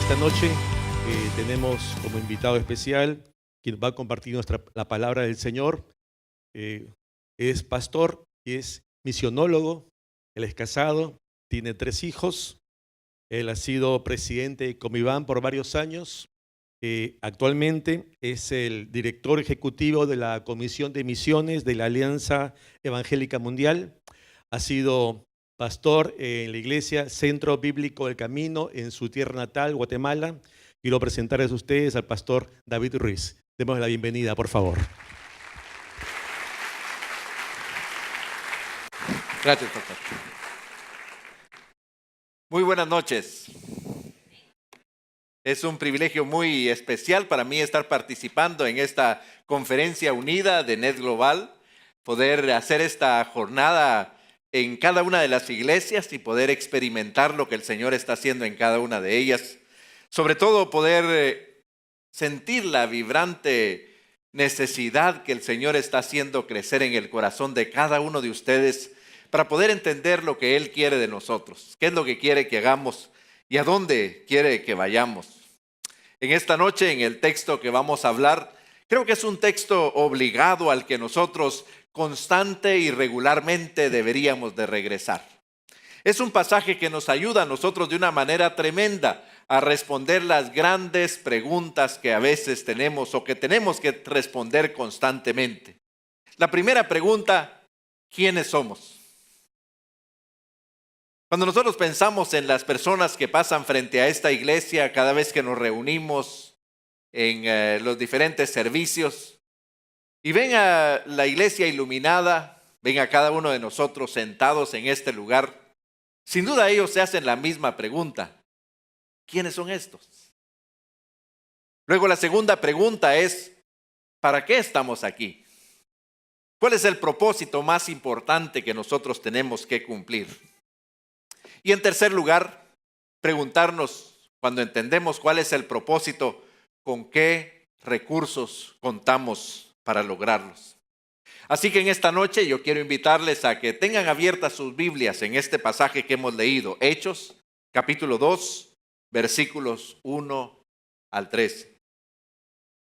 Esta noche tenemos como invitado especial quien va a compartir la palabra del Señor. Es pastor y es misionólogo. Él es casado, tiene 3 hijos. Él ha sido presidente de Comiván por varios años. Actualmente es el director ejecutivo de la Comisión de Misiones de la Alianza Evangélica Mundial. Ha sido pastor en la iglesia Centro Bíblico del Camino en su tierra natal, Guatemala. Quiero presentarles a ustedes al pastor David Ruiz. Demos la bienvenida, por favor. Gracias, pastor. Muy buenas noches. Es un privilegio muy especial para mí estar participando en esta conferencia unida de NET Global, poder hacer esta jornada en cada una de las iglesias y poder experimentar lo que el Señor está haciendo en cada una de ellas. Sobre todo poder sentir la vibrante necesidad que el Señor está haciendo crecer en el corazón de cada uno de ustedes para poder entender lo que Él quiere de nosotros, qué es lo que quiere que hagamos y a dónde quiere que vayamos. En esta noche, en el texto que vamos a hablar, creo que es un texto obligado al que nosotros constante y regularmente deberíamos de regresar. Es un pasaje que nos ayuda a nosotros de una manera tremenda a responder las grandes preguntas que a veces tenemos o que tenemos que responder constantemente. La primera pregunta, ¿quiénes somos? Cuando nosotros pensamos en las personas que pasan frente a esta iglesia cada vez que nos reunimos en los diferentes servicios y ven a la iglesia iluminada, ven a cada uno de nosotros sentados en este lugar, sin duda ellos se hacen la misma pregunta: ¿quiénes son estos? Luego la segunda pregunta es: ¿para qué estamos aquí? ¿Cuál es el propósito más importante que nosotros tenemos que cumplir? Y en tercer lugar, preguntarnos, cuando entendemos cuál es el propósito, ¿con qué recursos contamos para lograrlos? Así que en esta noche yo quiero invitarles a que tengan abiertas sus Biblias en este pasaje que hemos leído, Hechos, capítulo 2, versículos 1 al 13.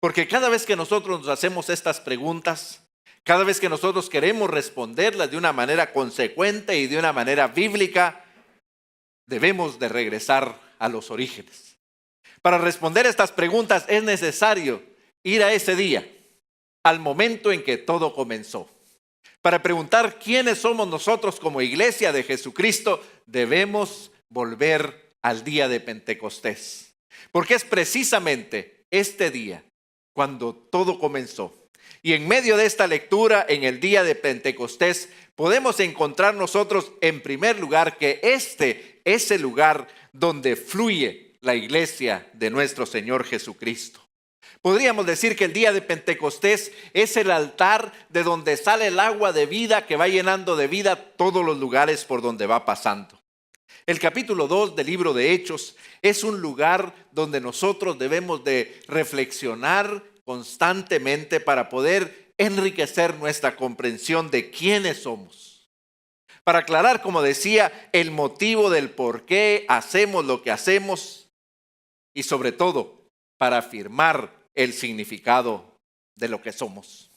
Porque cada vez que nosotros nos hacemos estas preguntas, cada vez que nosotros queremos responderlas de una manera consecuente y de una manera bíblica, debemos de regresar a los orígenes. Para responder estas preguntas es necesario ir a ese día, al momento en que todo comenzó. Para preguntar quiénes somos nosotros como iglesia de Jesucristo, debemos volver al día de Pentecostés. Porque es precisamente este día cuando todo comenzó. Y en medio de esta lectura, en el día de Pentecostés, podemos encontrar nosotros en primer lugar que este es el lugar donde fluye la iglesia de nuestro Señor Jesucristo. Podríamos decir que el día de Pentecostés es el altar de donde sale el agua de vida que va llenando de vida todos los lugares por donde va pasando. El capítulo 2 del libro de Hechos es un lugar donde nosotros debemos de reflexionar constantemente para poder enriquecer nuestra comprensión de quiénes somos. Para aclarar, como decía, el motivo del por qué hacemos lo que hacemos y sobre todo para afirmar el significado de lo que somos.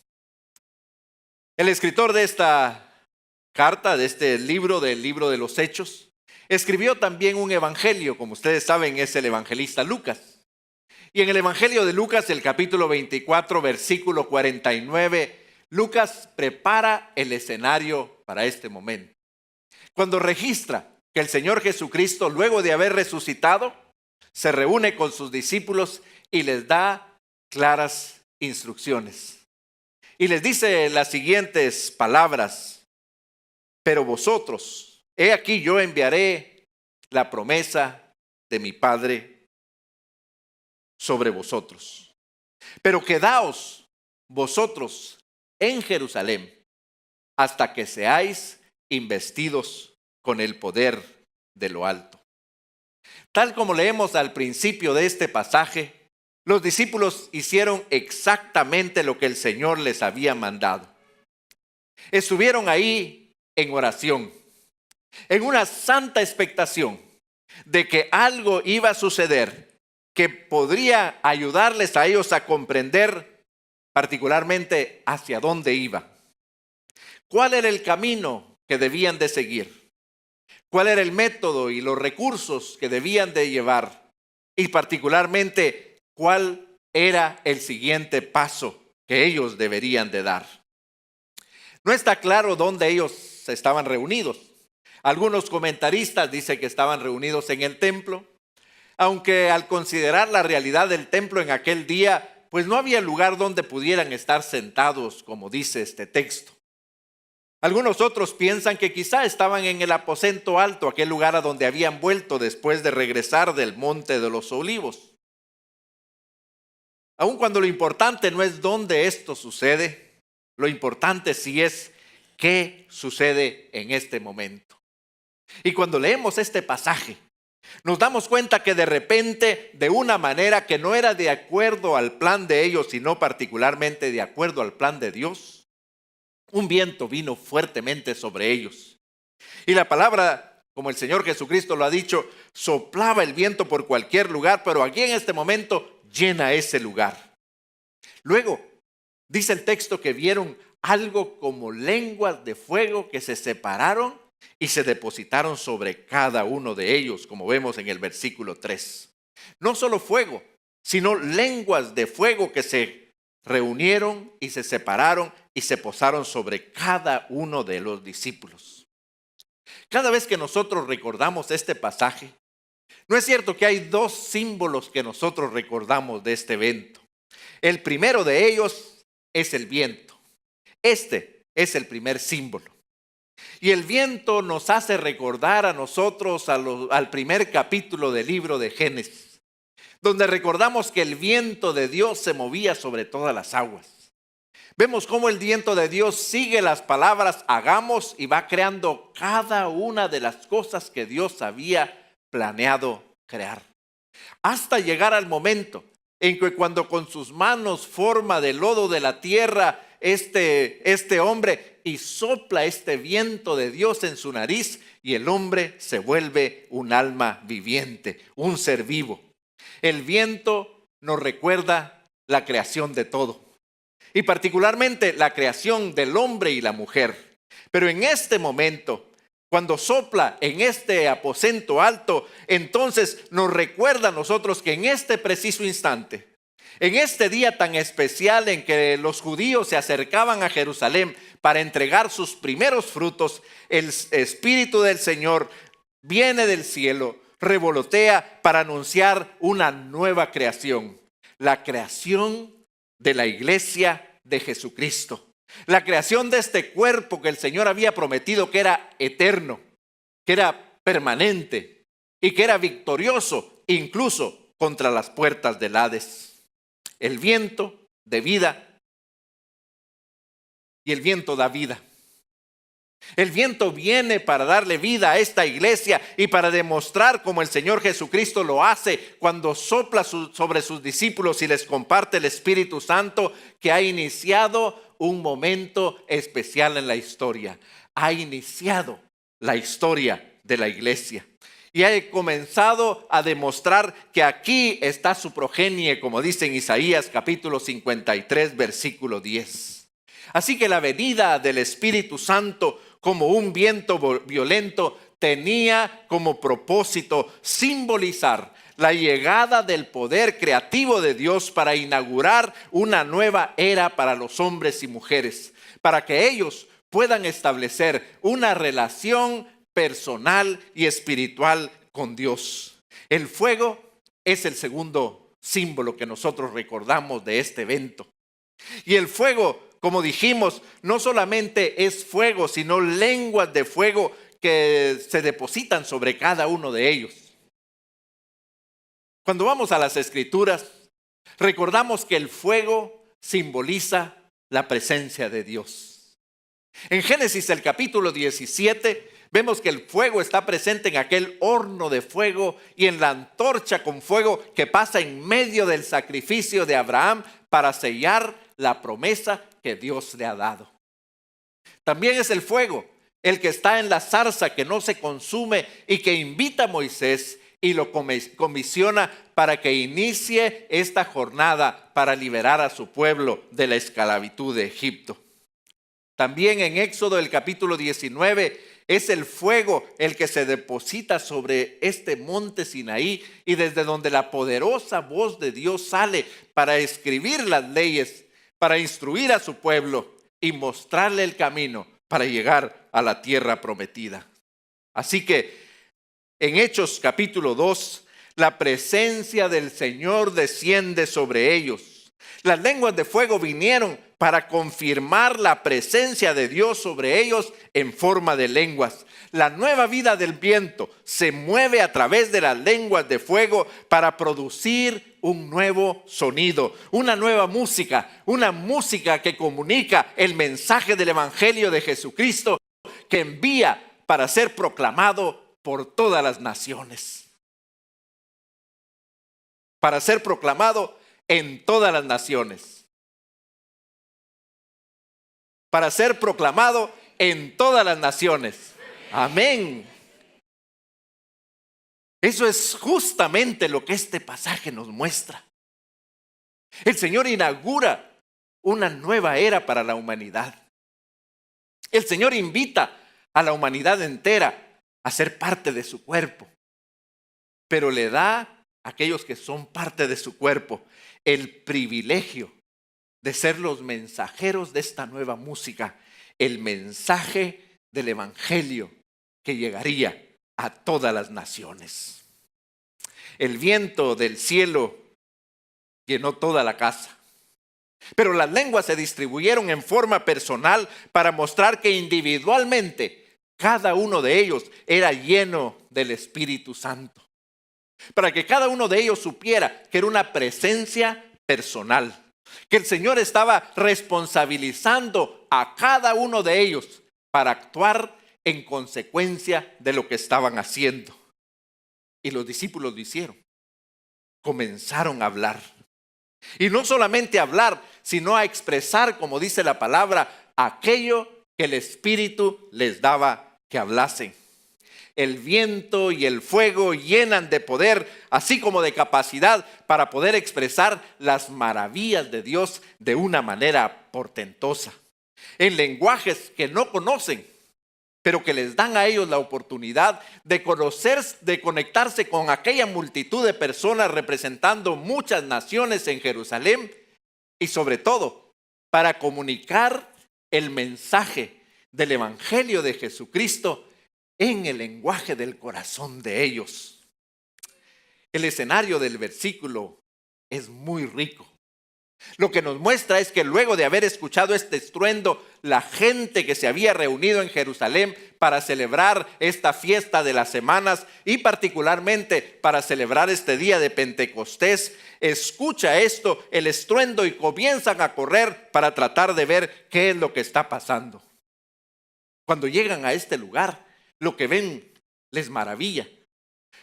El escritor de esta carta, de este libro, del libro de los Hechos, escribió también un evangelio, como ustedes saben, es el evangelista Lucas. Y en el evangelio de Lucas, el capítulo 24, versículo 49, Lucas prepara el escenario para este momento. Cuando registra que el Señor Jesucristo, luego de haber resucitado, se reúne con sus discípulos y les da claras instrucciones. Y les dice las siguientes palabras: pero vosotros, he aquí yo enviaré la promesa de mi Padre sobre vosotros. Pero quedaos vosotros en Jerusalén hasta que seáis investidos con el poder de lo alto. Tal como leemos al principio de este pasaje, los discípulos hicieron exactamente lo que el Señor les había mandado. Estuvieron ahí en oración, en una santa expectación de que algo iba a suceder que podría ayudarles a ellos a comprender particularmente hacia dónde iba. ¿Cuál era el camino que debían de seguir? ¿Cuál era el método y los recursos que debían de llevar? Y particularmente, ¿cuál era el siguiente paso que ellos deberían de dar? No está claro dónde ellos estaban reunidos. Algunos comentaristas dicen que estaban reunidos en el templo, aunque al considerar la realidad del templo en aquel día, pues no había lugar donde pudieran estar sentados, como dice este texto. Algunos otros piensan que quizá estaban en el aposento alto, aquel lugar a donde habían vuelto después de regresar del Monte de los Olivos. Aun cuando lo importante no es dónde esto sucede, lo importante sí es qué sucede en este momento. Y cuando leemos este pasaje, nos damos cuenta que de repente, de una manera que no era de acuerdo al plan de ellos, sino particularmente de acuerdo al plan de Dios, un viento vino fuertemente sobre ellos. Y la palabra, como el Señor Jesucristo lo ha dicho, soplaba el viento por cualquier lugar, pero aquí en este momento llena ese lugar. Luego, dice el texto que vieron algo como lenguas de fuego que se separaron y se depositaron sobre cada uno de ellos, como vemos en el versículo 3. No solo fuego, sino lenguas de fuego que se reunieron y se separaron y se posaron sobre cada uno de los discípulos. Cada vez que nosotros recordamos este pasaje, ¿no es cierto que hay dos símbolos que nosotros recordamos de este evento? El primero de ellos es el viento. Este es el primer símbolo. Y el viento nos hace recordar a nosotros al primer capítulo del libro de Génesis, donde recordamos que el viento de Dios se movía sobre todas las aguas. Vemos cómo el viento de Dios sigue las palabras hagamos y va creando cada una de las cosas que Dios había planeado crear. Hasta llegar al momento en que cuando con sus manos forma del lodo de la tierra este hombre y sopla este viento de Dios en su nariz y el hombre se vuelve un alma viviente, un ser vivo. El viento nos recuerda la creación de todo y particularmente la creación del hombre y la mujer. Pero en este momento, cuando sopla en este aposento alto, entonces nos recuerda a nosotros que en este preciso instante, en este día tan especial en que los judíos se acercaban a Jerusalén para entregar sus primeros frutos, el Espíritu del Señor viene del cielo, revolotea para anunciar una nueva creación, la creación de la iglesia de Jesucristo, la creación de este cuerpo que el Señor había prometido que era eterno, que era permanente y que era victorioso incluso contra las puertas del Hades. El viento de vida y el viento da vida. El viento viene para darle vida a esta iglesia y para demostrar como el Señor Jesucristo lo hace cuando sopla sobre sus discípulos y les comparte el Espíritu Santo, que ha iniciado un momento especial en la historia. Ha iniciado la historia de la iglesia. Y ha comenzado a demostrar que aquí está su progenie, como dice en Isaías capítulo 53, versículo 10. Así que la venida del Espíritu Santo como un viento violento tenía como propósito simbolizar la llegada del poder creativo de Dios para inaugurar una nueva era para los hombres y mujeres, para que ellos puedan establecer una relación personal y espiritual con Dios. El fuego es el segundo símbolo que nosotros recordamos de este evento. Y el fuego, como dijimos, no solamente es fuego, sino lenguas de fuego que se depositan sobre cada uno de ellos. Cuando vamos a las Escrituras, recordamos que el fuego simboliza la presencia de Dios. En Génesis, el capítulo 17, vemos que el fuego está presente en aquel horno de fuego y en la antorcha con fuego que pasa en medio del sacrificio de Abraham para sellar la promesa que Dios le ha dado. También es el fuego el que está en la zarza que no se consume y que invita a Moisés y lo comisiona para que inicie esta jornada para liberar a su pueblo de la esclavitud de Egipto. También en Éxodo, el capítulo 19, es el fuego el que se deposita sobre este monte Sinaí y desde donde la poderosa voz de Dios sale para escribir las leyes, para instruir a su pueblo y mostrarle el camino para llegar a la tierra prometida. Así que en Hechos capítulo 2, la presencia del Señor desciende sobre ellos. Las lenguas de fuego vinieron para confirmar la presencia de Dios sobre ellos en forma de lenguas. La nueva vida del viento se mueve a través de las lenguas de fuego para producir un nuevo sonido, una nueva música, una música que comunica el mensaje del Evangelio de Jesucristo que envía para ser proclamado por todas las naciones. Para ser proclamado en todas las naciones. Para ser proclamado en todas las naciones. Amén. Eso es justamente lo que este pasaje nos muestra. El Señor inaugura una nueva era para la humanidad. El Señor invita a la humanidad entera a ser parte de su cuerpo, pero le da a aquellos que son parte de su cuerpo el privilegio de ser los mensajeros de esta nueva música, el mensaje del Evangelio que llegaría a todas las naciones. El viento del cielo llenó toda la casa, pero las lenguas se distribuyeron en forma personal para mostrar que individualmente cada uno de ellos era lleno del Espíritu Santo. Para que cada uno de ellos supiera que era una presencia personal. Que el Señor estaba responsabilizando a cada uno de ellos para actuar en consecuencia de lo que estaban haciendo. Y los discípulos lo hicieron. Comenzaron a hablar. Y no solamente a hablar, sino a expresar, como dice la palabra, aquello que el Espíritu les daba que hablasen. El viento y el fuego llenan de poder, así como de capacidad para poder expresar las maravillas de Dios de una manera portentosa. En lenguajes que no conocen, pero que les dan a ellos la oportunidad de conocer, de conectarse con aquella multitud de personas representando muchas naciones en Jerusalén y sobre todo para comunicar el mensaje del Evangelio de Jesucristo en el lenguaje del corazón de ellos. El escenario del versículo es muy rico. Lo que nos muestra es que luego de haber escuchado este estruendo, la gente que se había reunido en Jerusalén para celebrar esta fiesta de las semanas y particularmente para celebrar este día de Pentecostés, escucha esto, el estruendo, y comienzan a correr para tratar de ver qué es lo que está pasando. Cuando llegan a este lugar, lo que ven les maravilla,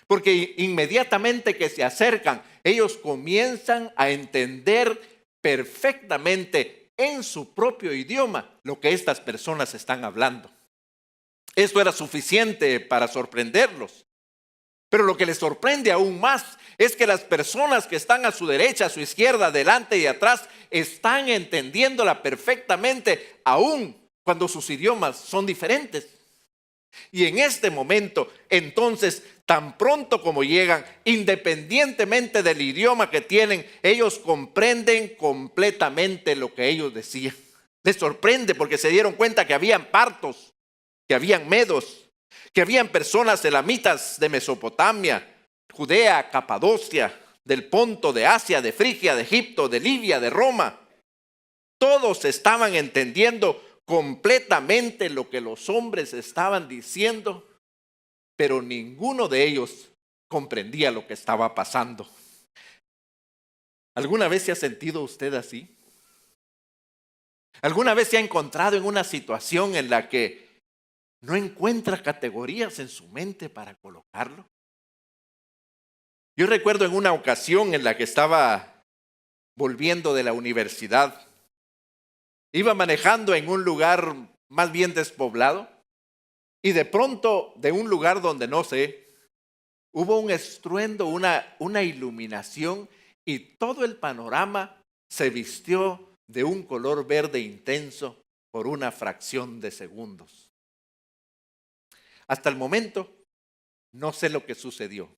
porque inmediatamente que se acercan, ellos comienzan a entender perfectamente en su propio idioma lo que estas personas están hablando. Esto era suficiente para sorprenderlos. Pero lo que les sorprende aún más es que las personas que están a su derecha, a su izquierda, adelante y atrás, están entendiéndola perfectamente, aún cuando sus idiomas son diferentes. Y en este momento, entonces, tan pronto como llegan, independientemente del idioma que tienen, ellos comprenden completamente lo que ellos decían. Les sorprende porque se dieron cuenta que habían partos, que habían medos, que habían personas elamitas de Mesopotamia, Judea, Capadocia, del Ponto, de Asia, de Frigia, de Egipto, de Libia, de Roma. Todos estaban entendiendo completamente lo que los hombres estaban diciendo, pero ninguno de ellos comprendía lo que estaba pasando. ¿Alguna vez se ha sentido usted así? ¿Alguna vez se ha encontrado en una situación en la que no encuentra categorías en su mente para colocarlo? Yo recuerdo en una ocasión en la que estaba volviendo de la universidad. Iba manejando en un lugar más bien despoblado y de pronto de un lugar donde no sé, hubo un estruendo, una iluminación, y todo el panorama se vistió de un color verde intenso por una fracción de segundos. Hasta el momento no sé lo que sucedió,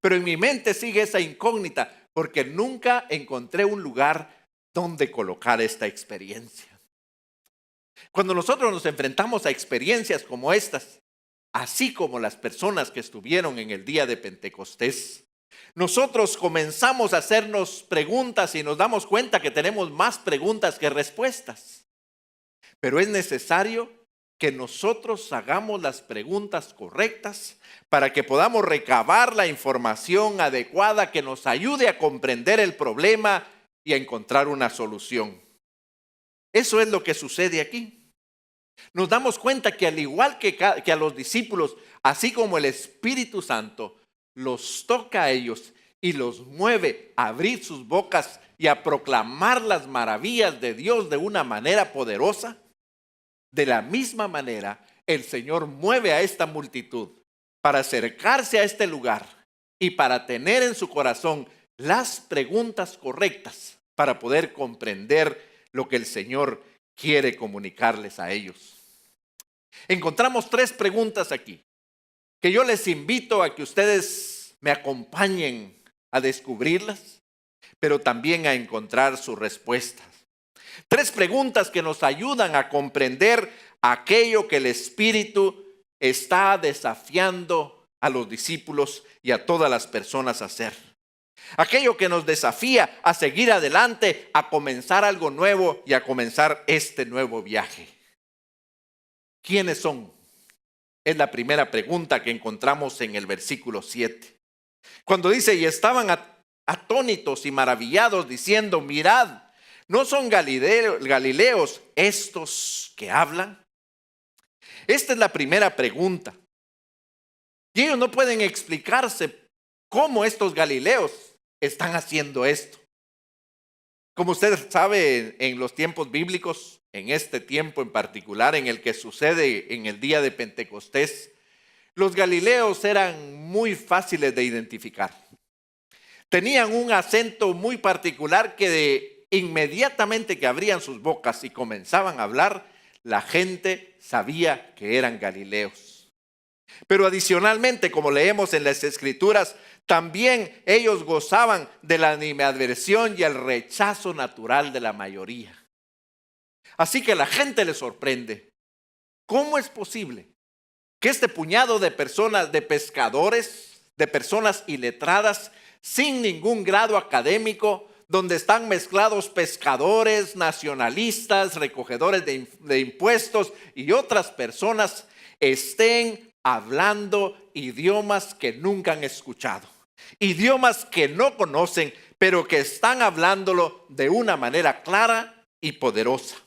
pero en mi mente sigue esa incógnita porque nunca encontré un lugar donde colocar esta experiencia. Cuando nosotros nos enfrentamos a experiencias como estas, así como las personas que estuvieron en el día de Pentecostés, nosotros comenzamos a hacernos preguntas y nos damos cuenta que tenemos más preguntas que respuestas. Pero es necesario que nosotros hagamos las preguntas correctas para que podamos recabar la información adecuada que nos ayude a comprender el problema y a encontrar una solución. Eso es lo que sucede aquí. Nos damos cuenta que al igual que a los discípulos, así como el Espíritu Santo los toca a ellos y los mueve a abrir sus bocas y a proclamar las maravillas de Dios de una manera poderosa, de la misma manera el Señor mueve a esta multitud para acercarse a este lugar y para tener en su corazón las preguntas correctas para poder comprender lo que el Señor quiere comunicarles a ellos. Encontramos 3 preguntas aquí que yo les invito a que ustedes me acompañen a descubrirlas, pero también a encontrar sus respuestas. 3 preguntas que nos ayudan a comprender aquello que el Espíritu está desafiando a los discípulos y a todas las personas a hacer. Aquello que nos desafía a seguir adelante, a comenzar algo nuevo y a comenzar este nuevo viaje. ¿Quiénes son? Es la primera pregunta que encontramos en el versículo 7. Cuando dice, y estaban atónitos y maravillados diciendo, mirad, ¿no son galileos estos que hablan? Esta es la primera pregunta. Y ellos no pueden explicarse cómo estos galileos están haciendo esto. Como usted sabe, en los tiempos bíblicos, en este tiempo en particular en el que sucede en el día de Pentecostés, los galileos eran muy fáciles de identificar. Tenían un acento muy particular que inmediatamente que abrían sus bocas y comenzaban a hablar, la gente sabía que eran galileos. Pero adicionalmente, como leemos en las Escrituras, también ellos gozaban de la animadversión y el rechazo natural de la mayoría. Así que la gente le sorprende. ¿Cómo es posible que este puñado de personas, de pescadores, de personas iletradas, sin ningún grado académico, donde están mezclados pescadores, nacionalistas, recogedores de impuestos y otras personas, estén hablando idiomas que nunca han escuchado, idiomas que no conocen, pero que están hablándolo de una manera clara y poderosa?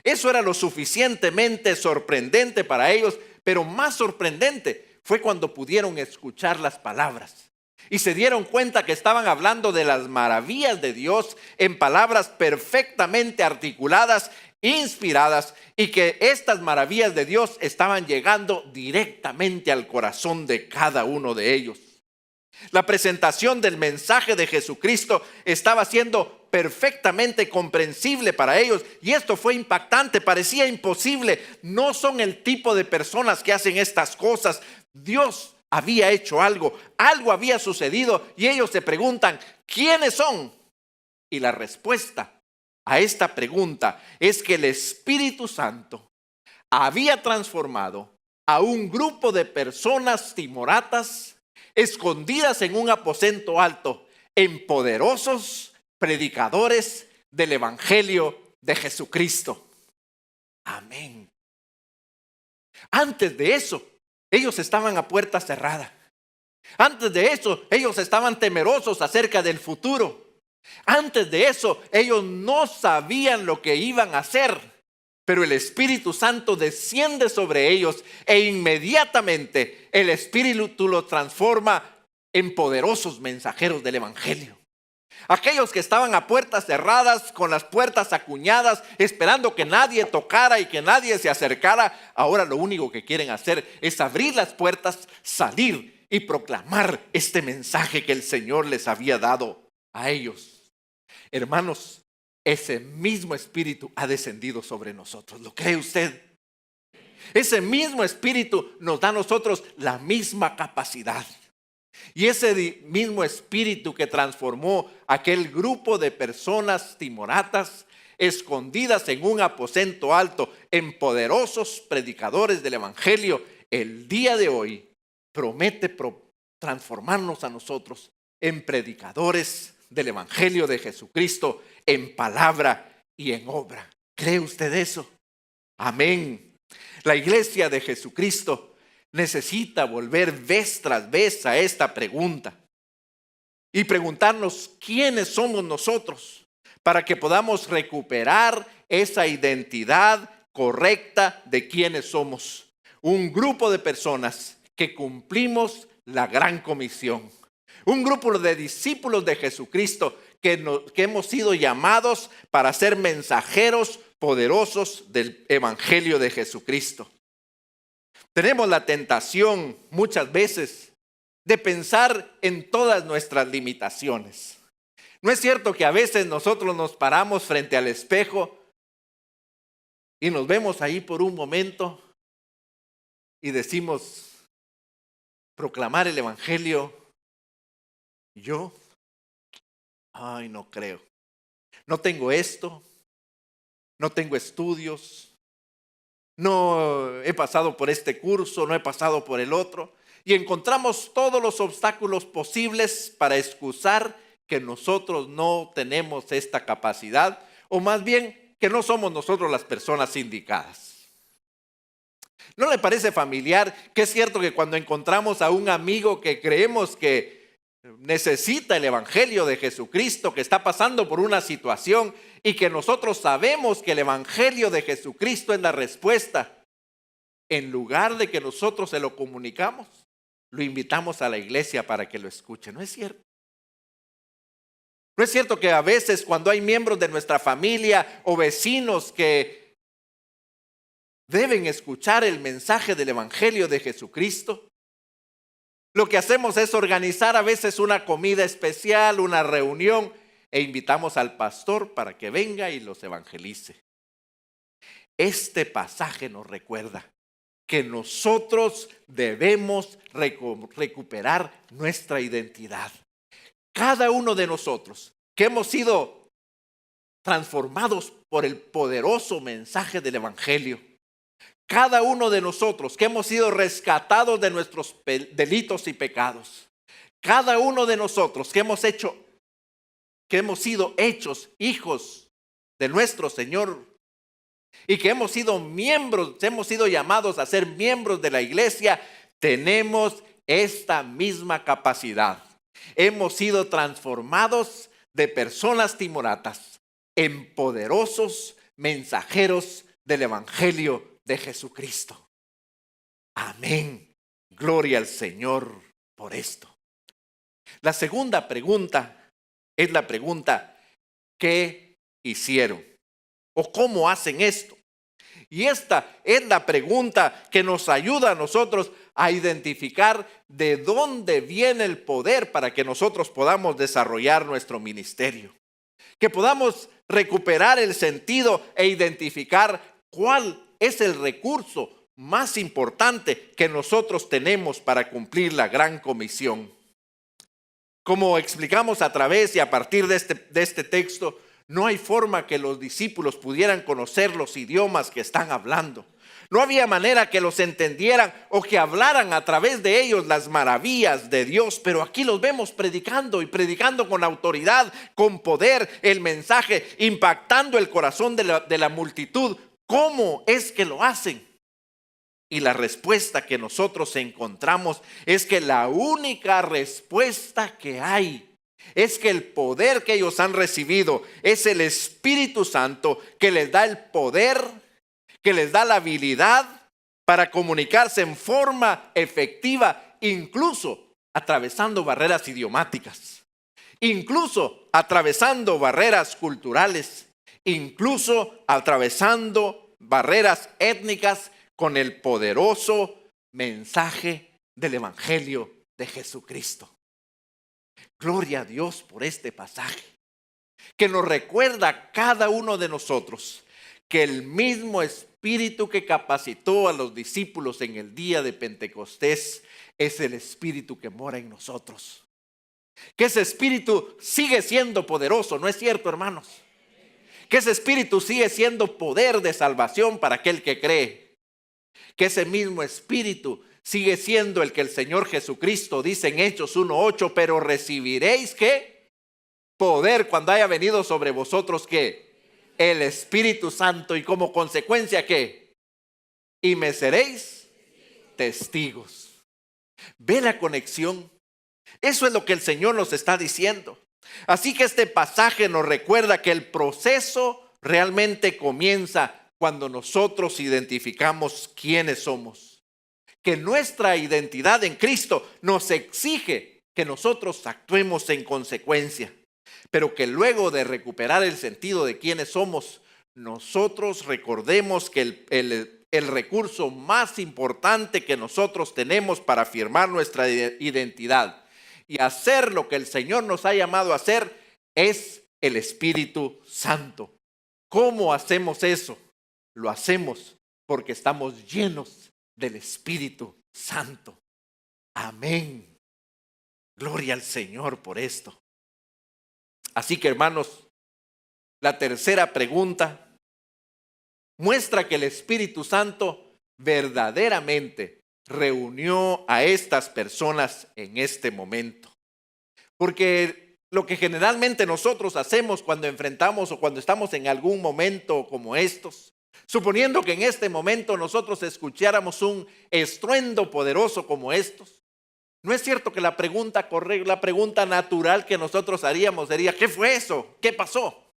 Eso era lo suficientemente sorprendente para ellos, pero más sorprendente fue cuando pudieron escuchar las palabras y se dieron cuenta que estaban hablando de las maravillas de Dios en palabras perfectamente articuladas, inspiradas, y que estas maravillas de Dios estaban llegando directamente al corazón de cada uno de ellos. La presentación del mensaje de Jesucristo estaba siendo perfectamente comprensible para ellos y esto fue impactante, parecía imposible. No son el tipo de personas que hacen estas cosas. Dios había hecho algo había sucedido y ellos se preguntan, ¿quiénes son? Y la respuesta a esta pregunta es que el Espíritu Santo había transformado a un grupo de personas timoratas escondidas en un aposento alto, en poderosos predicadores del Evangelio de Jesucristo. Amén. Antes de eso, ellos estaban a puerta cerrada. Antes de eso, ellos estaban temerosos acerca del futuro. Antes de eso, ellos no sabían lo que iban a hacer. Pero el Espíritu Santo desciende sobre ellos e inmediatamente el Espíritu los transforma en poderosos mensajeros del Evangelio. Aquellos que estaban a puertas cerradas, con las puertas acuñadas, esperando que nadie tocara y que nadie se acercara, ahora lo único que quieren hacer es abrir las puertas, salir y proclamar este mensaje que el Señor les había dado a ellos. Hermanos, ese mismo espíritu ha descendido sobre nosotros. ¿Lo cree usted? Ese mismo espíritu nos da a nosotros la misma capacidad. Y ese mismo espíritu que transformó aquel grupo de personas timoratas escondidas en un aposento alto, en poderosos predicadores del evangelio, el día de hoy promete transformarnos a nosotros en predicadores del evangelio de Jesucristo, en palabra y en obra. ¿Cree usted eso? Amén. La iglesia de Jesucristo necesita volver vez tras vez a esta pregunta y preguntarnos quiénes somos nosotros para que podamos recuperar esa identidad correcta de quiénes somos. Un grupo de personas que cumplimos la gran comisión. Un grupo de discípulos de Jesucristo que hemos sido llamados para ser mensajeros poderosos del evangelio de Jesucristo. Tenemos la tentación muchas veces de pensar en todas nuestras limitaciones. ¿No es cierto que a veces nosotros nos paramos frente al espejo y nos vemos ahí por un momento y decimos, proclamar el evangelio, yo, ay, no creo. No tengo esto, no tengo estudios, no he pasado por este curso, no he pasado por el otro. Y encontramos todos los obstáculos posibles para excusar que nosotros no tenemos esta capacidad, o más bien que no somos nosotros las personas indicadas. ¿No le parece familiar que es cierto que cuando encontramos a un amigo que creemos que necesita el evangelio de Jesucristo, que está pasando por una situación y que nosotros sabemos que el evangelio de Jesucristo es la respuesta, en lugar de que nosotros se lo comunicamos, lo invitamos a la iglesia para que lo escuche? ¿No es cierto? ¿No es cierto que a veces cuando hay miembros de nuestra familia o vecinos que deben escuchar el mensaje del evangelio de Jesucristo, lo que hacemos es organizar a veces una comida especial, una reunión, e invitamos al pastor para que venga y los evangelice? Este pasaje nos recuerda que nosotros debemos recuperar nuestra identidad. Cada uno de nosotros que hemos sido transformados por el poderoso mensaje del evangelio, cada uno de nosotros que hemos sido rescatados de nuestros delitos y pecados, cada uno de nosotros que hemos sido hechos hijos de nuestro Señor y que hemos sido miembros, hemos sido llamados a ser miembros de la iglesia, tenemos esta misma capacidad. Hemos sido transformados de personas timoratas en poderosos mensajeros del evangelio de Jesucristo. Amén. Gloria al Señor por esto. La segunda pregunta es la pregunta: ¿qué hicieron? ¿O cómo hacen esto? Y esta es la pregunta que nos ayuda a nosotros a identificar de dónde viene el poder para que nosotros podamos desarrollar nuestro ministerio. Que podamos recuperar el sentido e identificar cuál es el recurso más importante que nosotros tenemos para cumplir la gran comisión. Como explicamos a través y a partir de este texto, no hay forma que los discípulos pudieran conocer los idiomas que están hablando. No había manera que los entendieran o que hablaran a través de ellos las maravillas de Dios, pero aquí los vemos predicando y predicando con autoridad, con poder, el mensaje, impactando el corazón de la multitud. ¿Cómo es que lo hacen? Y la respuesta que nosotros encontramos es que la única respuesta que hay es que el poder que ellos han recibido es el Espíritu Santo, que les da el poder, que les da la habilidad para comunicarse en forma efectiva, incluso atravesando barreras idiomáticas. incluso atravesando barreras culturales, incluso atravesando barreras étnicas con el poderoso mensaje del Evangelio de Jesucristo. Gloria a Dios por este pasaje, que nos recuerda a cada uno de nosotros que el mismo Espíritu que capacitó a los discípulos en el día de Pentecostés es el Espíritu que mora en nosotros. Que ese Espíritu sigue siendo poderoso, ¿no es cierto, hermanos? Que ese Espíritu sigue siendo poder de salvación para aquel que cree. Que ese mismo Espíritu sigue siendo el que el Señor Jesucristo dice en Hechos 1:8, pero recibiréis ¿qué? Poder cuando haya venido sobre vosotros ¿qué? El Espíritu Santo, y como consecuencia ¿qué? Y me seréis testigos. ¿Ve la conexión? Eso es lo que el Señor nos está diciendo. Así que este pasaje nos recuerda que el proceso realmente comienza cuando nosotros identificamos quiénes somos. Que nuestra identidad en Cristo nos exige que nosotros actuemos en consecuencia. Pero que luego de recuperar el sentido de quiénes somos, nosotros recordemos que el recurso más importante que nosotros tenemos para afirmar nuestra identidad y hacer lo que el Señor nos ha llamado a hacer es el Espíritu Santo. ¿Cómo hacemos eso? Lo hacemos porque estamos llenos del Espíritu Santo. Amén. Gloria al Señor por esto. Así que, hermanos, la tercera pregunta muestra que el Espíritu Santo verdaderamente reunió a estas personas en este momento. Porque lo que generalmente nosotros hacemos cuando enfrentamos o cuando estamos en algún momento como estos, suponiendo que en este momento nosotros escucháramos un estruendo poderoso como estos, ¿no es cierto que la pregunta correcta, la pregunta natural que nosotros haríamos sería, ¿qué fue eso? ¿Qué pasó?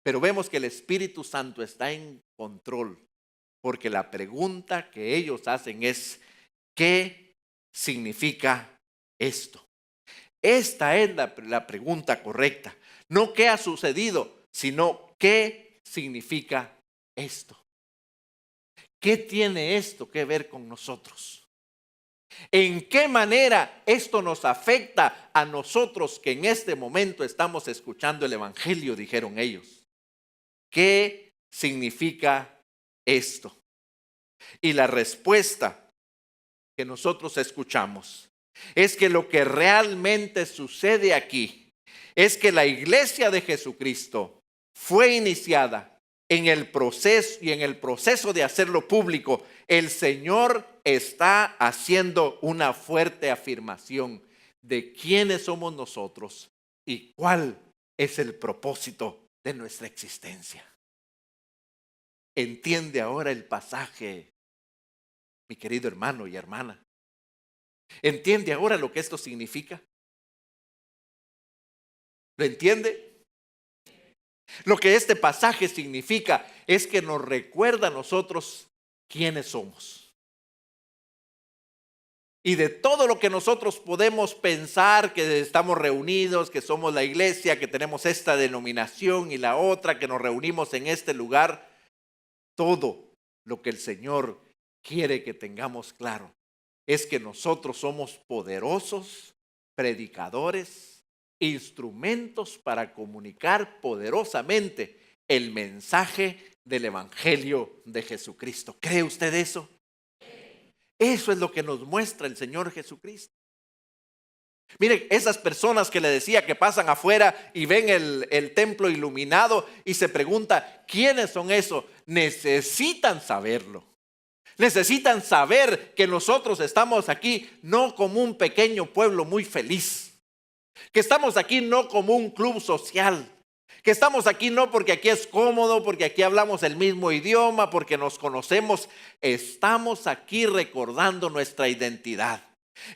Pero vemos que el Espíritu Santo está en control, porque la pregunta que ellos hacen es, ¿qué significa esto? Esta es la pregunta correcta. No qué ha sucedido, sino qué significa esto. ¿Qué tiene esto que ver con nosotros? ¿En qué manera esto nos afecta a nosotros que en este momento estamos escuchando el Evangelio? Dijeron ellos. ¿Qué significa esto? Y la respuesta que nosotros escuchamos es que lo que realmente sucede aquí es que la iglesia de Jesucristo fue iniciada en el proceso y en el proceso de hacerlo público. El Señor está haciendo una fuerte afirmación de quiénes somos nosotros y cuál es el propósito de nuestra existencia. ¿Entiende ahora el pasaje, mi querido hermano y hermana? ¿Entiende ahora lo que esto significa? ¿Lo entiende? Lo que este pasaje significa es que nos recuerda a nosotros quiénes somos. Y de todo lo que nosotros podemos pensar, que estamos reunidos, que somos la iglesia, que tenemos esta denominación y la otra, que nos reunimos en este lugar, todo lo que el Señor quiere que tengamos claro es que nosotros somos poderosos predicadores, instrumentos para comunicar poderosamente el mensaje del Evangelio de Jesucristo. ¿Cree usted eso? Eso es lo que nos muestra el Señor Jesucristo. Miren, esas personas que le decía que pasan afuera y ven el templo iluminado y se preguntan, ¿quiénes son esos? Necesitan saberlo. Necesitan saber que nosotros estamos aquí no como un pequeño pueblo muy feliz. Que estamos aquí no como un club social. Que estamos aquí no porque aquí es cómodo, porque aquí hablamos el mismo idioma, porque nos conocemos. Estamos aquí recordando nuestra identidad.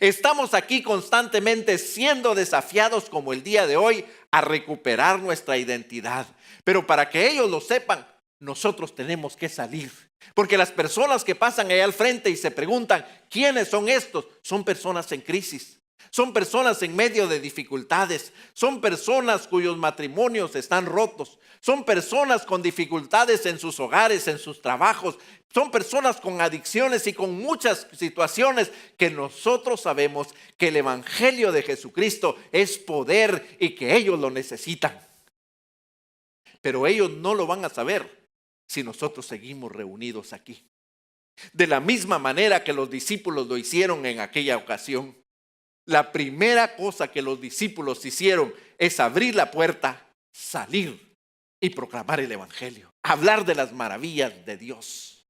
Estamos aquí constantemente siendo desafiados como el día de hoy a recuperar nuestra identidad. Pero para que ellos lo sepan, nosotros tenemos que salir. Porque las personas que pasan allá al frente y se preguntan, ¿quiénes son estos? Son personas en crisis. Son personas en medio de dificultades. Son personas cuyos matrimonios están rotos. Son personas con dificultades en sus hogares, en sus trabajos. Son personas con adicciones y con muchas situaciones que nosotros sabemos que el Evangelio de Jesucristo es poder y que ellos lo necesitan. Pero ellos no lo van a saber si nosotros seguimos reunidos aquí. De la misma manera que los discípulos lo hicieron en aquella ocasión. La primera cosa que los discípulos hicieron es abrir la puerta, salir y proclamar el Evangelio. Hablar de las maravillas de Dios.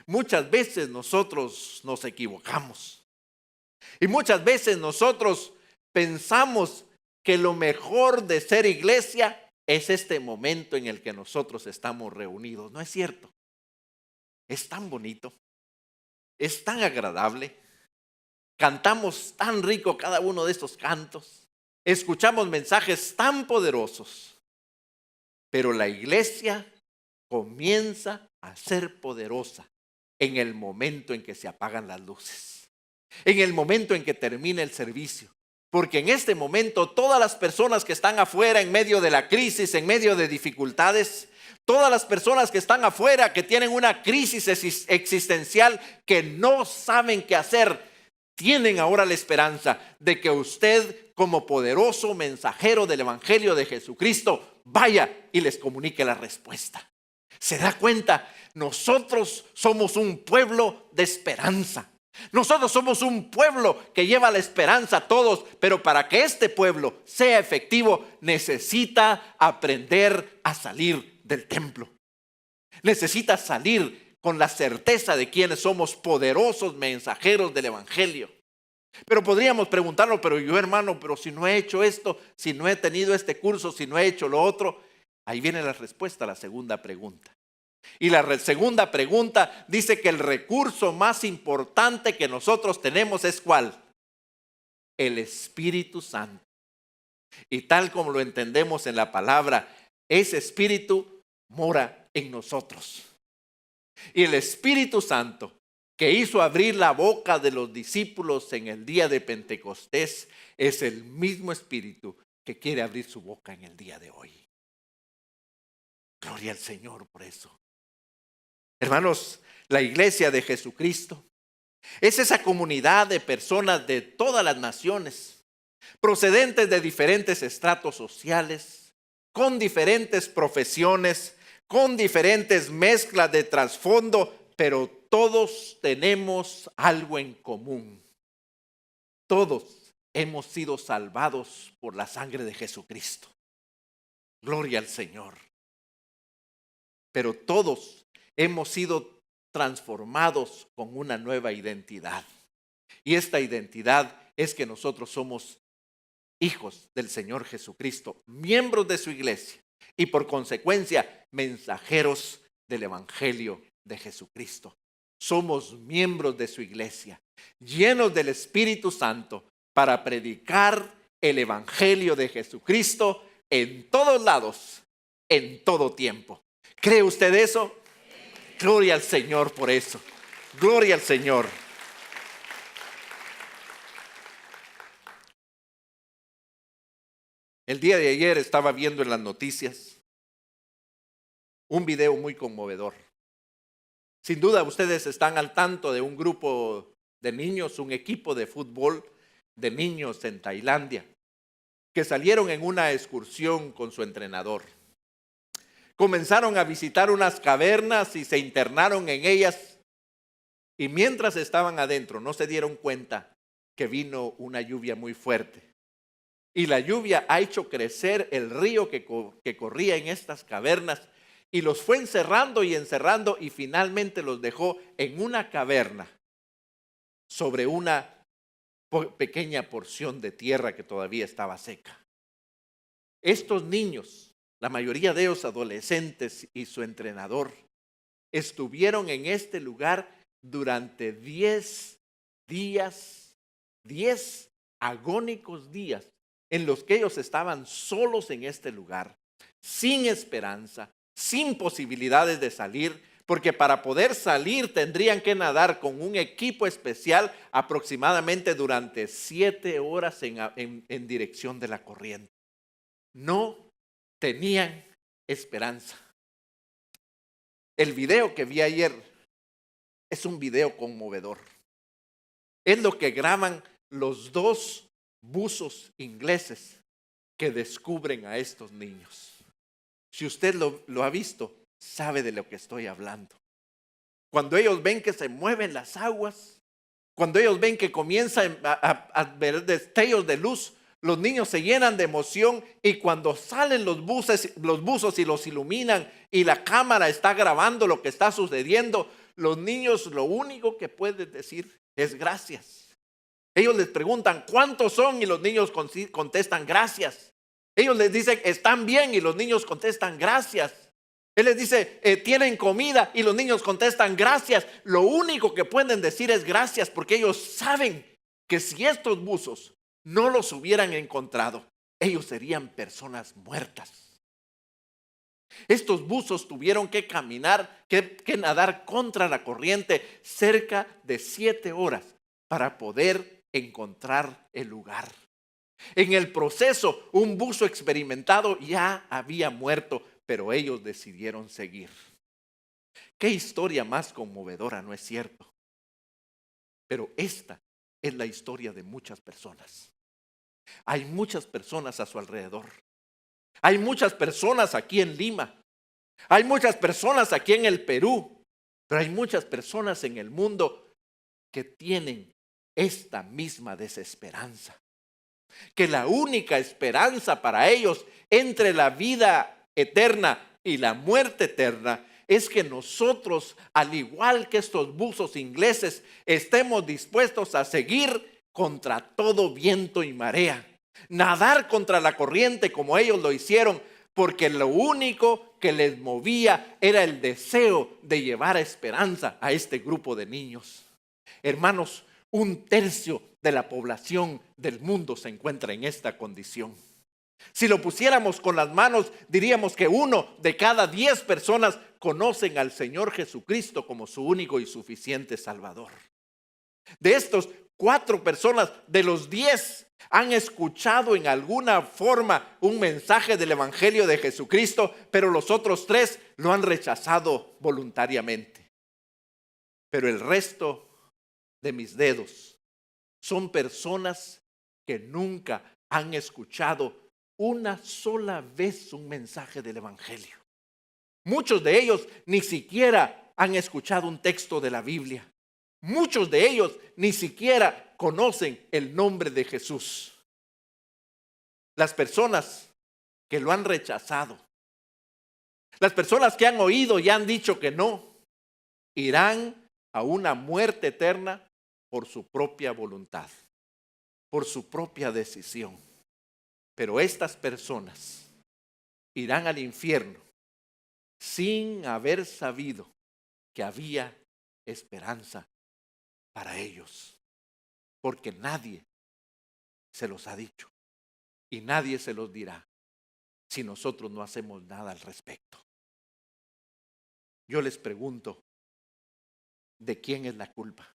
Muchas veces nosotros nos equivocamos. Y muchas veces nosotros pensamos que lo mejor de ser iglesia es este momento en el que nosotros estamos reunidos. No es cierto. Es tan bonito. Es tan agradable. Cantamos tan rico cada uno de estos cantos. Escuchamos mensajes tan poderosos. Pero la iglesia comienza a ser poderosa en el momento en que se apagan las luces. En el momento en que termina el servicio. Porque en este momento todas las personas que están afuera en medio de la crisis, en medio de dificultades, todas las personas que están afuera que tienen una crisis existencial que no saben qué hacer, tienen ahora la esperanza de que usted, como poderoso mensajero del Evangelio de Jesucristo, vaya y les comunique la respuesta. ¿Se da cuenta? Nosotros somos un pueblo de esperanza. Nosotros somos un pueblo que lleva la esperanza a todos, pero para que este pueblo sea efectivo, necesita aprender a salir del templo. Necesita salir con la certeza de quienes somos poderosos mensajeros del Evangelio. Pero podríamos preguntarnos, pero yo, hermano, pero si no he hecho esto, si no he tenido este curso, si no he hecho lo otro. Ahí viene la respuesta a la segunda pregunta. Y la segunda pregunta dice que el recurso más importante que nosotros tenemos es ¿cuál? El Espíritu Santo. Y tal como lo entendemos en la palabra, ese Espíritu mora en nosotros. Y el Espíritu Santo que hizo abrir la boca de los discípulos en el día de Pentecostés es el mismo Espíritu que quiere abrir su boca en el día de hoy. Gloria al Señor por eso. Hermanos, la iglesia de Jesucristo es esa comunidad de personas de todas las naciones, procedentes de diferentes estratos sociales, con diferentes profesiones, con diferentes mezclas de trasfondo, pero todos tenemos algo en común. Todos hemos sido salvados por la sangre de Jesucristo. Gloria al Señor. Pero todos hemos sido transformados con una nueva identidad. Y esta identidad es que nosotros somos hijos del Señor Jesucristo, miembros de su iglesia y por consecuencia mensajeros del Evangelio de Jesucristo. Somos miembros de su iglesia, llenos del Espíritu Santo para predicar el Evangelio de Jesucristo en todos lados, en todo tiempo. ¿Cree usted eso? Gloria al Señor por eso. Gloria al Señor. El día de ayer estaba viendo en las noticias un video muy conmovedor. Sin duda ustedes están al tanto de un grupo de niños, un equipo de fútbol de niños en Tailandia, que salieron en una excursión con su entrenador. Comenzaron a visitar unas cavernas y se internaron en ellas. Y mientras estaban adentro no se dieron cuenta que vino una lluvia muy fuerte. Y la lluvia ha hecho crecer el río que corría en estas cavernas y los fue encerrando y finalmente los dejó en una caverna sobre una pequeña porción de tierra que todavía estaba seca. Estos niños, la mayoría de ellos adolescentes y su entrenador, estuvieron en este lugar durante 10 días, 10 agónicos días en los que ellos estaban solos en este lugar, sin esperanza, sin posibilidades de salir, porque para poder salir tendrían que nadar con un equipo especial aproximadamente durante 7 horas en dirección de la corriente. No tenían esperanza. El video que vi ayer es un video conmovedor. Es lo que graban los 2 buzos ingleses que descubren a estos niños. Si usted lo ha visto, sabe de lo que estoy hablando. Cuando ellos ven que se mueven las aguas, cuando ellos ven que comienzan a ver destellos de luz, los niños se llenan de emoción, y cuando salen los buzos y los iluminan y la cámara está grabando lo que está sucediendo, los niños lo único que pueden decir es gracias. Ellos les preguntan ¿cuántos son? Y los niños contestan gracias. Ellos les dicen ¿están bien? Y los niños contestan gracias. Él les dice ¿tienen comida? Y los niños contestan gracias. Lo único que pueden decir es gracias, porque ellos saben que si estos buzos no los hubieran encontrado, ellos serían personas muertas. Estos buzos tuvieron que caminar, que nadar contra la corriente cerca de 7 horas para poder encontrar el lugar. En el proceso, un buzo experimentado ya había muerto, pero ellos decidieron seguir. Qué historia más conmovedora, ¿no es cierto? Pero esta es la historia de muchas personas. Hay muchas personas a su alrededor. Hay muchas personas aquí en Lima. Hay muchas personas aquí en el Perú. Pero hay muchas personas en el mundo que tienen esta misma desesperanza. Que la única esperanza para ellos entre la vida eterna y la muerte eterna es que nosotros, al igual que estos buzos ingleses, estemos dispuestos a seguir contra todo viento y marea. Nadar contra la corriente como ellos lo hicieron, porque lo único que les movía era el deseo de llevar esperanza a este grupo de niños. Hermanos, 1/3 de la población del mundo se encuentra en esta condición. Si lo pusiéramos con las manos, diríamos que 1 de cada 10 personas conocen al Señor Jesucristo como su único y suficiente Salvador. De estos 4 personas, de los 10, han escuchado en alguna forma un mensaje del Evangelio de Jesucristo, pero los otros 3 lo han rechazado voluntariamente. Pero el resto de mis dedos son personas que nunca han escuchado una sola vez un mensaje del Evangelio. Muchos de ellos ni siquiera han escuchado un texto de la Biblia. Muchos de ellos ni siquiera conocen el nombre de Jesús. Las personas que lo han rechazado, las personas que han oído y han dicho que no, irán a una muerte eterna por su propia voluntad, por su propia decisión. Pero estas personas irán al infierno sin haber sabido que había esperanza para ellos, porque nadie se los ha dicho y nadie se los dirá si nosotros no hacemos nada al respecto. Yo les pregunto, ¿de quién es la culpa?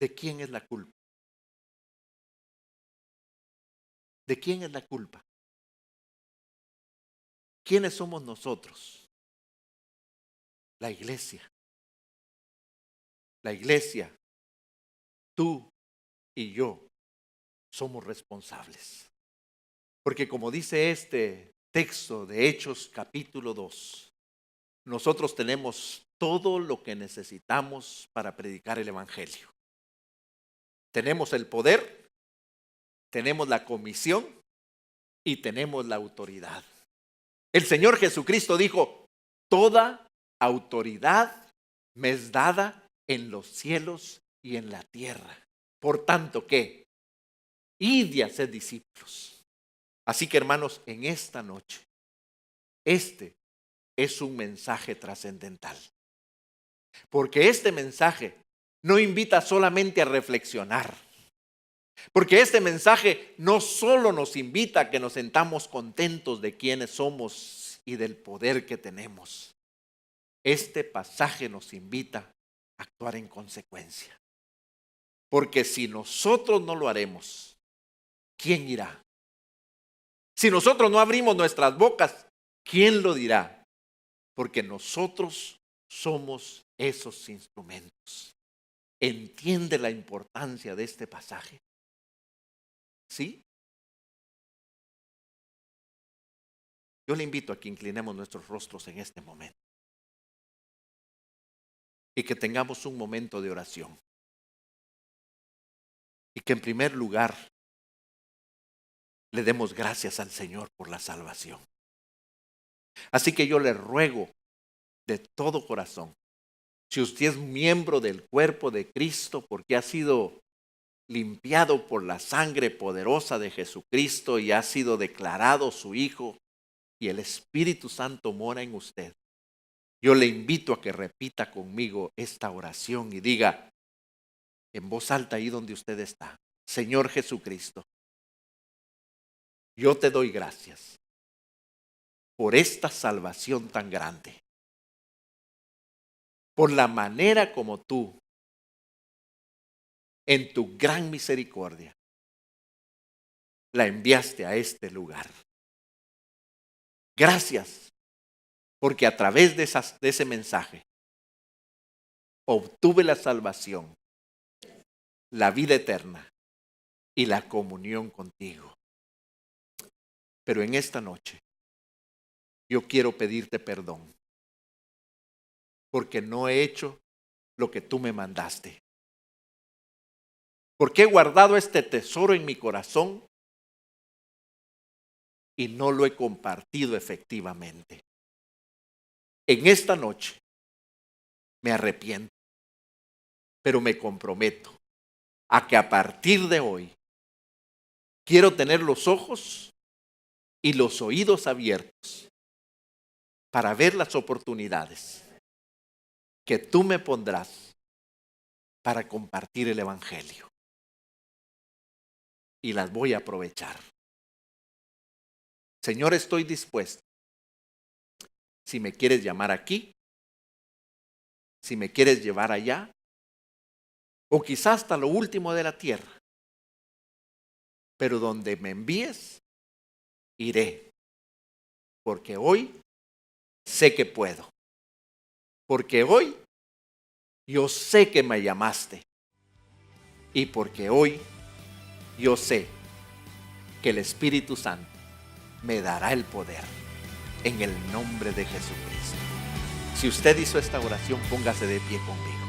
¿De quién es la culpa? ¿De quién es la culpa? ¿Quiénes somos nosotros? La iglesia. La iglesia, tú y yo, somos responsables. Porque como dice este texto de Hechos capítulo 2, nosotros tenemos todo lo que necesitamos para predicar el Evangelio. Tenemos el poder, tenemos la comisión y tenemos la autoridad. El Señor Jesucristo dijo, toda autoridad me es dada en los cielos y en la tierra. Por tanto, ¿qué? Id y haced discípulos. Así que, hermanos, en esta noche, este es un mensaje trascendental. Porque este mensaje no invita solamente a reflexionar. Porque este mensaje no solo nos invita a que nos sentamos contentos de quiénes somos y del poder que tenemos. Este pasaje nos invita a actuar en consecuencia. Porque si nosotros no lo haremos, ¿quién irá? Si nosotros no abrimos nuestras bocas, ¿quién lo dirá? Porque nosotros somos esos instrumentos. ¿Entiende la importancia de este pasaje? ¿Sí? Yo le invito a que inclinemos nuestros rostros en este momento y que tengamos un momento de oración. Y que en primer lugar le demos gracias al Señor por la salvación. Así que yo le ruego de todo corazón, si usted es miembro del cuerpo de Cristo porque ha sido limpiado por la sangre poderosa de Jesucristo y ha sido declarado su hijo y el Espíritu Santo mora en usted, yo le invito a que repita conmigo esta oración y diga en voz alta ahí donde usted está: Señor Jesucristo, yo te doy gracias por esta salvación tan grande, por la manera como tú, en tu gran misericordia, la enviaste a este lugar. Gracias, porque a través de ese mensaje obtuve la salvación, la vida eterna y la comunión contigo. Pero en esta noche yo quiero pedirte perdón porque no he hecho lo que tú me mandaste. Porque he guardado este tesoro en mi corazón y no lo he compartido efectivamente. En esta noche me arrepiento, pero me comprometo a que a partir de hoy quiero tener los ojos y los oídos abiertos para ver las oportunidades que tú me pondrás para compartir el Evangelio. Y las voy a aprovechar. Señor, estoy dispuesto. Si me quieres llamar aquí, si me quieres llevar allá, o quizás hasta lo último de la tierra. Pero donde me envíes, iré. Porque hoy sé que puedo. Porque hoy yo sé que me llamaste. Y porque hoy yo sé que el Espíritu Santo me dará el poder en el nombre de Jesucristo. Si usted hizo esta oración, póngase de pie conmigo.